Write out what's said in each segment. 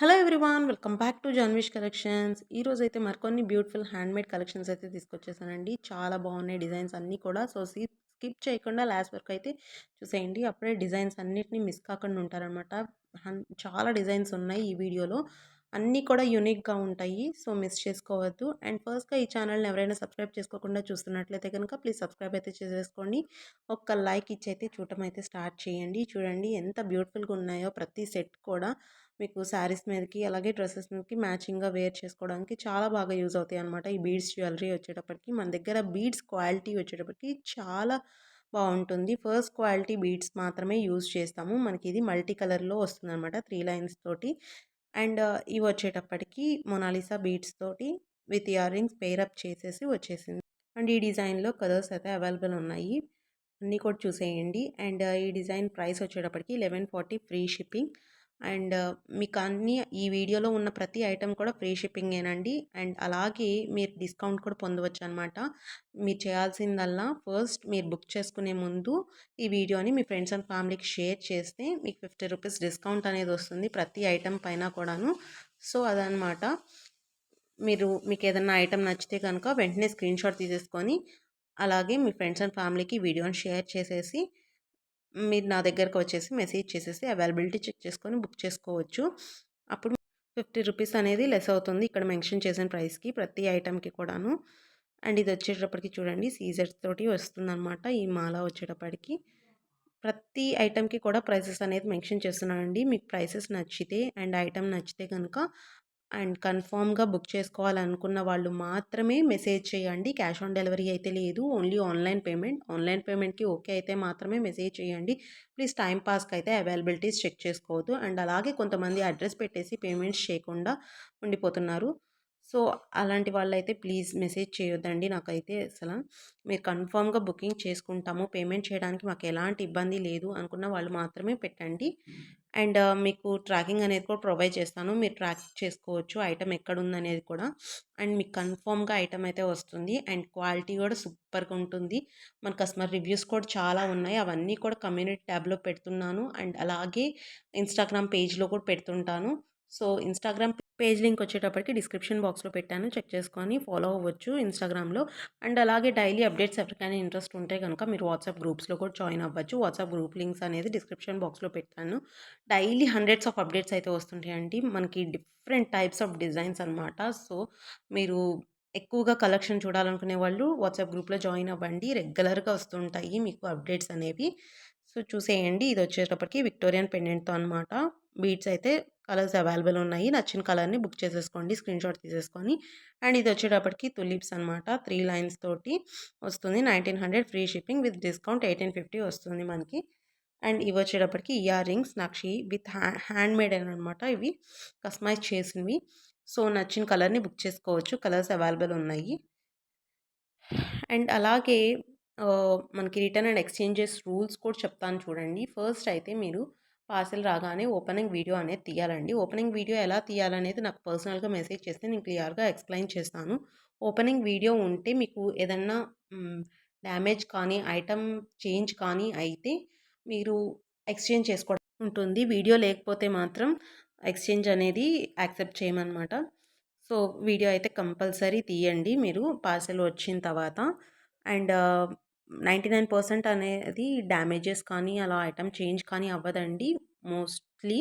Hello everyone welcome back to Janvish collections. ఈరోజైతే మరికొన్ని beautiful handmade collections అయితే తీసుకొచ్చేసానండి. చాలా బాగున్నాయి డిజైన్స్ అన్నీ కూడా. సో, స్కిప్ చేయకుండా లాస్ట్ వరకు అయితే చూసేయండి. అప్పుడే డిజైన్స్ అన్నిటిని మిస్ కాకుండా ఉంటారనమాట. చాలా డిజైన్స్ ఉన్నాయి ఈ వీడియోలో. అన్నీ కూడా యూనిక్‌గా ఉంటాయి. సో, మిస్ చేసుకోవద్దు. అండ్ ఫస్ట్‌గా ఈ ఛానల్‌ని ఎవరైనా సబ్స్క్రైబ్ చేసుకోకుండా చూస్తున్నట్లయితే కనుక ప్లీజ్ సబ్స్క్రైబ్ అయితే చేసేసుకోండి. ఒక్క లైక్ ఇచ్చి అయితే చూడటం అయితే స్టార్ట్ చేయండి. చూడండి ఎంత బ్యూటిఫుల్‌గా ఉన్నాయో ప్రతి సెట్ కూడా. మీకు శారీస్ మీదకి, అలాగే డ్రెసెస్ మీదకి మ్యాచింగ్‌గా వేర్ చేసుకోవడానికి చాలా బాగా యూజ్ అవుతాయన్నమాట. ఈ బీడ్స్ జ్యువెలరీ వచ్చేటప్పటికి మన దగ్గర బీడ్స్ క్వాలిటీ వచ్చేటప్పటికి చాలా బావుంటుంది. ఫస్ట్ క్వాలిటీ బీడ్స్ మాత్రమే యూజ్ చేస్తాము. మనకి ఇది మల్టీ కలర్‌లో వస్తుందన్నమాట 3 లైన్స్ తోటి. అండ్ ఇవి వచ్చేటప్పటికి మొనాలిసా బీడ్స్ తోటి with ear rings pair up చేసేసి వచ్చేసింది. అండ్ ఈ డిజైన్‌లో కలర్స్ అయితే అవైలబుల్ ఉన్నాయి. అన్నీ కూడా చూసేయండి. అండ్ ఈ డిజైన్ ప్రైస్ వచ్చేటప్పటికి 1140 ఫ్రీ షిప్పింగ్. అండ్ మీకు అన్నీ ఈ వీడియోలో ఉన్న ప్రతి ఐటెం కూడా ఫ్రీ షిప్పింగేనండి. అండ్ అలాగే మీరు డిస్కౌంట్ కూడా పొందవచ్చనమాట. మీరు చేయాల్సిందల్లా ఫస్ట్ మీరు బుక్ చేసుకునే ముందు ఈ వీడియోని మీ ఫ్రెండ్స్ అండ్ ఫ్యామిలీకి షేర్ చేస్తే మీకు 50 రూపీస్ డిస్కౌంట్ అనేది వస్తుంది ప్రతి ఐటెం పైన కూడాను. సో, అదనమాట. మీకేదన్నా ఐటెం నచ్చితే కనుక వెంటనే స్క్రీన్‌షాట్ తీసేసుకొని, అలాగే మీ ఫ్రెండ్స్ అండ్ ఫ్యామిలీకి వీడియోని షేర్ చేసేసి, మీరు నా దగ్గరకొచ్చేసి మెసేజ్ చేసేసి అవైలబిలిటీ చెక్ చేసుకొని బుక్ చేసుకోవచ్చు. అప్పుడు 50 రూపీస్ అనేది లెస్ అవుతుంది. ఇక్కడ మెన్షన్ చేసిన ప్రైస్‌కి ప్రతి ఐటెంకి కూడాను. అండ్ ఇది వచ్చేటప్పటికి చూడండి సీజర్స్ తోటి వస్తుందనమాట. ఈ మాల వచ్చేటప్పటికి. ప్రతి ఐటెంకి కూడా ప్రైసెస్ అనేది మెన్షన్ చేస్తున్నానండి. మీకు ప్రైసెస్ నచ్చితే అండ్ ఐటెం నచ్చితే గనుక అండ్ కన్ఫర్మ్‌గా బుక్ చేసుకోవాలనుకున్న వాళ్ళు మాత్రమే మెసేజ్ చేయండి. క్యాష్ ఆన్ డెలివరీ అయితే లేదు. Only online payment. ఆన్‌లైన్ పేమెంట్‌కి ఓకే అయితే మాత్రమే మెసేజ్ చేయండి. ప్లీజ్ టైమ్ పాస్‌కి అయితే అవైలబిలిటీస్ చెక్ చేసుకోవద్దు. అండ్ అలాగే కొంతమంది అడ్రస్ పెట్టేసి పేమెంట్స్ చేయకుండా ఉండిపోతున్నారు. సో, అలాంటి వాళ్ళైతే ప్లీజ్ మెసేజ్ చేయొద్దండి నాకైతే అసల. మీరు కన్ఫర్మ్‌గా బుకింగ్ చేసుకుంటాము. పేమెంట్ చేయడానికి మాకు ఎలాంటి ఇబ్బంది లేదు అనుకున్న వాళ్ళు మాత్రమే పెట్టండి. అండ్ మీకు ట్రాకింగ్ అనేది కూడా ప్రొవైడ్ చేస్తాను. మీరు ట్రాక్ చేసుకోవచ్చు ఐటెమ్ ఎక్కడుందనేది కూడా. అండ్ మీకు కన్ఫర్మ్‌గా ఐటెమ్ అయితే వస్తుంది. అండ్ క్వాలిటీ కూడా సూపర్‌గా ఉంటుంది. మన కస్టమర్ రివ్యూస్ కూడా చాలా ఉన్నాయి. అవన్నీ కూడా కమ్యూనిటీ ట్యాబ్‌లో పెడుతున్నాను. అండ్ అలాగే ఇన్‌స్టాగ్రామ్ పేజ్‌లో కూడా పెడుతుంటాను. సో, ఇన్‌స్టాగ్రామ్ పేజ్ లింక్ వచ్చేటప్పటికి డిస్క్రిప్షన్ బాక్స్‌లో పెట్టాను. చెక్ చేసుకొని ఫాలో అవ్వచ్చు ఇన్‌స్టాగ్రామ్‌లో. అండ్ అలాగే డైలీ అప్డేట్స్ ఎవరికైనా ఇంట్రెస్ట్ ఉంటే గనుక మీరు వాట్సాప్ గ్రూప్స్‌లో కూడా జాయిన్ అవ్వచ్చు. వాట్సాప్ గ్రూప్ లింక్స్ అనేది డిస్క్రిప్షన్ బాక్స్‌లో పెట్టాను. డైలీ హండ్రెడ్స్ ఆఫ్ అప్డేట్స్ అయితే వస్తుంటాయండి. మనకి డిఫరెంట్ టైప్స్ ఆఫ్ డిజైన్స్ అనమాట. సో, మీరు ఎక్కువగా కలెక్షన్ చూడాలనుకునే వాళ్ళు వాట్సాప్ గ్రూప్‌లో జాయిన్ అవ్వండి. రెగ్యులర్‌గా వస్తుంటాయి మీకు అప్డేట్స్ అనేవి. సో, చూసేయండి. ఇది వచ్చేటప్పటికి విక్టోరియన్ పెండెంట్‌తో అనమాట. బీడ్స్ అయితే కలర్స్ అవైలబుల్ ఉన్నాయి. నచ్చిన కలర్‌ని బుక్ చేసేసుకోండి. స్క్రీన్‌షాట్ తీసేసుకొని. అండ్ ఇది వచ్చేటప్పటికి తులిప్స్ అనమాట. 3 లైన్స్ తోటి వస్తుంది. 1900 ఫ్రీ షిప్పింగ్ విత్ డిస్కౌంట్ 1850 వస్తుంది మనకి. అండ్ ఇవి వచ్చేటప్పటికి ear rings nakshi with hand made అనమాట. ఇవి కస్టమైజ్ చేసినవి. సో, నచ్చిన కలర్‌ని బుక్ చేసుకోవచ్చు. కలర్స్ అవైలబుల్ ఉన్నాయి. అండ్ అలాగే మనకి రిటర్న్ అండ్ ఎక్స్చేంజెస్ రూల్స్ కూడా చెప్తాను చూడండి. ఫస్ట్ అయితే మీరు పార్సెల్ రాగానే ఓపెనింగ్ వీడియో అనేది తీయాలండి. ఓపెనింగ్ వీడియో ఎలా తీయాలనేది నాకు పర్సనల్‌గా మెసేజ్ చేస్తే నేను క్లియర్‌గా ఎక్స్‌ప్లెయిన్ చేస్తాను. ఓపెనింగ్ వీడియో ఉంటే మీకు ఏదన్నా డ్యామేజ్ కానీ, ఐటెమ్ చేంజ్ కానీ అయితే మీరు ఎక్స్చేంజ్ చేసుకోవడం ఉంటుంది. వీడియో లేకపోతే మాత్రం ఎక్స్చేంజ్ అనేది యాక్సెప్ట్ చేయమనమాట. సో, వీడియో అయితే కంపల్సరీ తీయండి మీరు పార్సెల్ వచ్చిన తర్వాత. అండ్ 99% అనేది డ్యామేజెస్ కానీ, అలా ఐటెమ్ చేంజ్ కానీ అవ్వదండి మోస్ట్‌లీ.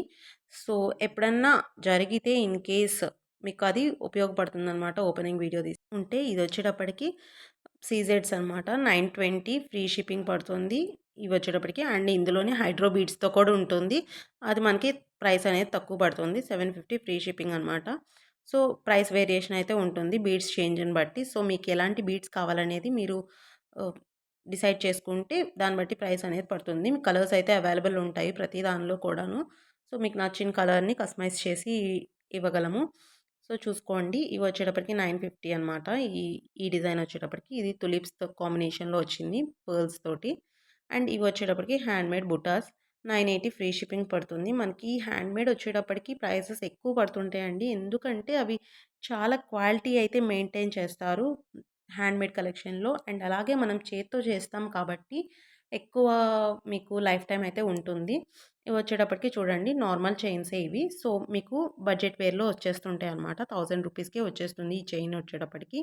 సో, ఎప్పుడన్నా జరిగితే ఇన్ కేస్ మీకు అది ఉపయోగపడుతుందనమాట ఓపెనింగ్ వీడియో తీసుకుంటే. ఇదొచ్చేటప్పటికి సీజెడ్స్ అనమాట. 920 ఫ్రీ షిప్పింగ్ పడుతుంది. ఇవొచ్చేటప్పటికి అండ్ ఇందులోనే హైడ్రో బీడ్స్‌తో కూడా ఉంటుంది. అది మనకి ప్రైస్ అనేది తక్కువ పడుతుంది. 750 ఫ్రీ షిప్పింగ్ అనమాట. సో, ప్రైస్ వేరియేషన్ అయితే ఉంటుంది బీడ్స్ చేంజ్‌ని బట్టి. సో, మీకు ఎలాంటి బీడ్స్ కావాలనేది మీరు ఆహ్, డిసైడ్ చేసుకుంటే దాన్ని బట్టి ప్రైస్ అనేది పడుతుంది. మీకు కలర్స్ అయితే అవైలబుల్ ఉంటాయి ప్రతి దానిలో కూడాను. సో, మీకు నచ్చిన కలర్‌ని కస్టమైజ్ చేసి ఇవ్వగలము. సో, చూసుకోండి. ఇవి వచ్చేటప్పటికి 950 అనమాట. ఈ ఈ డిజైన్ వచ్చేటప్పటికి ఇది తులిప్స్‌తో కాంబినేషన్‌లో వచ్చింది పర్ల్స్ తోటి. అండ్ ఇవి వచ్చేటప్పటికి హ్యాండ్‌మేడ్ బుటాస్ 980 ఫ్రీ షిప్పింగ్ పడుతుంది. మనకి హ్యాండ్‌మేడ్ వచ్చేటప్పటికి ప్రైసెస్ ఎక్కువ పడుతుంటాయండి. ఎందుకంటే అవి చాలా క్వాలిటీ అయితే మెయింటైన్ చేస్తారు హ్యాండ్‌మేడ్ కలెక్షన్‌లో. అండ్ అలాగే మనం చేత్తో చేస్తాం కాబట్టి ఎక్కువ మీకు లైఫ్ టైమ్ అయితే ఉంటుంది. ఇవి వచ్చేటప్పటికి చూడండి నార్మల్ చైన్సే ఇవి. సో, మీకు బడ్జెట్ వేర్‌లో వచ్చేస్తుంటాయన్నమాట. 1000 రూపీస్‌కే వచ్చేస్తుంది ఈ చైన్ వచ్చేటప్పటికి.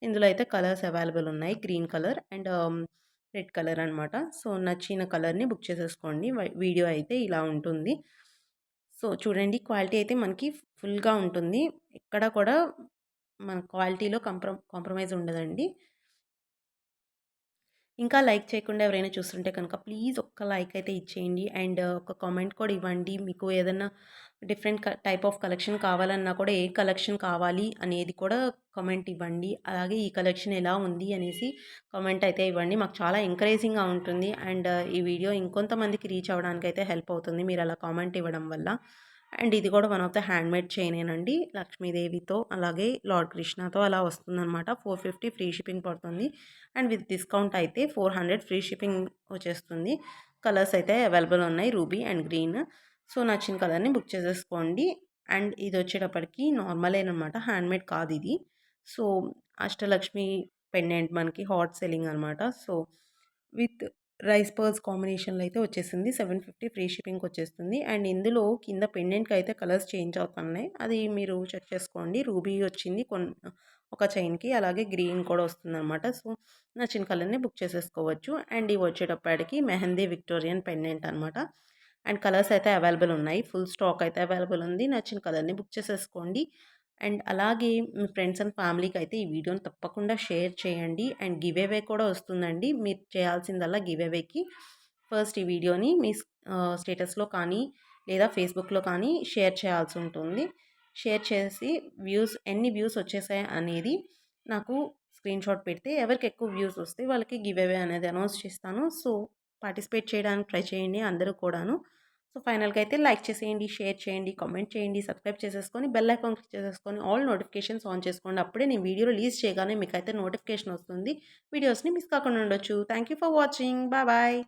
ఇందులో అయితే కలర్స్ అవైలబుల్ ఉన్నాయి. Green colour and red colour అనమాట. సో, నచ్చిన కలర్‌ని బుక్ చేసేసుకోండి. వీడియో అయితే ఇలా ఉంటుంది. సో, చూడండి క్వాలిటీ అయితే మనకి ఫుల్‌గా ఉంటుంది. ఎక్కడ కూడా మన క్వాలిటీలో కాంప్రమైజ్ ఉండదండి. ఇంకా లైక్ చేయకుండా ఎవరైనా చూస్తుంటే కనుక ప్లీజ్ ఒక్క లైక్ అయితే ఇచ్చేయండి. అండ్ ఒక కామెంట్ కూడా ఇవ్వండి. మీకు ఏదన్నా డిఫరెంట్ టైప్ ఆఫ్ కలెక్షన్ కావాలన్నా కూడా ఏ కలెక్షన్ కావాలి అనేది కూడా కామెంట్ ఇవ్వండి. అలాగే ఈ కలెక్షన్ ఎలా ఉంది అనేసి కామెంట్ అయితే ఇవ్వండి. మాకు చాలా ఎంకరేజింగ్‌గా ఉంటుంది. అండ్ ఈ వీడియో ఇంకొంతమందికి రీచ్ అవ్వడానికైతే హెల్ప్ అవుతుంది మీరు అలా కామెంట్ ఇవ్వడం వల్ల. అండ్ ఇది కూడా వన్ ఆఫ్ ద హ్యాండ్‌మేడ్ చైనేనండి. లక్ష్మీదేవితో అలాగే లార్డ్ కృష్ణతో అలా వస్తుందనమాట. 450 ఫ్రీ షిప్పింగ్ పడుతుంది. అండ్ విత్ డిస్కౌంట్ అయితే 400 ఫ్రీ షిప్పింగ్ వచ్చేస్తుంది. కలర్స్ అయితే అవైలబుల్ ఉన్నాయి. Ruby and green. సో, నచ్చిన కలర్‌ని బుక్ చేసేసుకోండి. అండ్ ఇదొచ్చేటప్పటికి నార్మలేనమాట. హ్యాండ్‌మేడ్ కాదిది. సో, అష్టలక్ష్మి పెండెంట్ మనకి హాట్ సెల్లింగ్ అనమాట. సో, విత్ రైస్ పర్ల్స్ కాంబినేషన్‌లో అయితే వచ్చేసింది. 750 ఫ్రీ షిప్పింగ్‌కొచ్చేస్తుంది. అండ్ ఇందులో కింద పెండెంట్‌కయితే కలర్స్ చేంజ్ అవుతున్నాయి. అది మీరు చెక్ చేసుకోండి. రూబీ వచ్చింది ఒక చైన్‌కి. అలాగే గ్రీన్ కూడా వస్తుందనమాట. సో, నచ్చిన కలర్‌ని బుక్ చేసేసుకోవచ్చు. అండ్ ఇవి వచ్చేటప్పటికి మెహందీ విక్టోరియన్ పెండెంట్ అనమాట. అండ్ కలర్స్ అయితే అవైలబుల్ ఉన్నాయి. ఫుల్ స్టాక్ అయితే అవైలబుల్ ఉంది. నచ్చిన కలర్‌ని బుక్ చేసేసుకోండి. అండ్ అలాగే మీ ఫ్రెండ్స్ అండ్ ఫ్యామిలీకైతే ఈ వీడియోని తప్పకుండా షేర్ చేయండి. అండ్ గివ్ అవే కూడా వస్తుందండి. మీరు చేయాల్సిందల్లా గివ్ అవేకి ఫస్ట్ ఈ వీడియోని మీ స్టేటస్‌లో కానీ లేదా ఫేస్‌బుక్‌లో కానీ షేర్ చేయాల్సి ఉంటుంది. షేర్ చేసి ఎన్ని వ్యూస్ వచ్చేసాయి అనేది నాకు స్క్రీన్‌షాట్ పెడితే ఎవరికి ఎక్కువ వ్యూస్ వస్తే వాళ్ళకి గివ్ అవే అనేది అనౌన్స్ చేస్తాను. సో, పార్టిసిపేట్ చేయడానికి ట్రై చేయండి అందరూ కూడాను. సో, ఫైనల్‌గా అయితే లైక్ చేసేయండి, షేర్ చేయండి, కామెంట్ చేయండి, సబ్స్క్రైబ్ చేసేసుకొని బెల్ ఐకాన్ క్లిక్ చేసేసుకొని ఆల్ నోటిఫికేషన్స్ ఆన్ చేసుకోండి. అప్పుడే నేను వీడియో రిలీజ్ చేయగానే మీకైతే నోటిఫికేషన్ వస్తుంది. వీడియోస్‌ని మిస్ కాకుండా ఉండొచ్చు. Thank you for watching. Bye bye.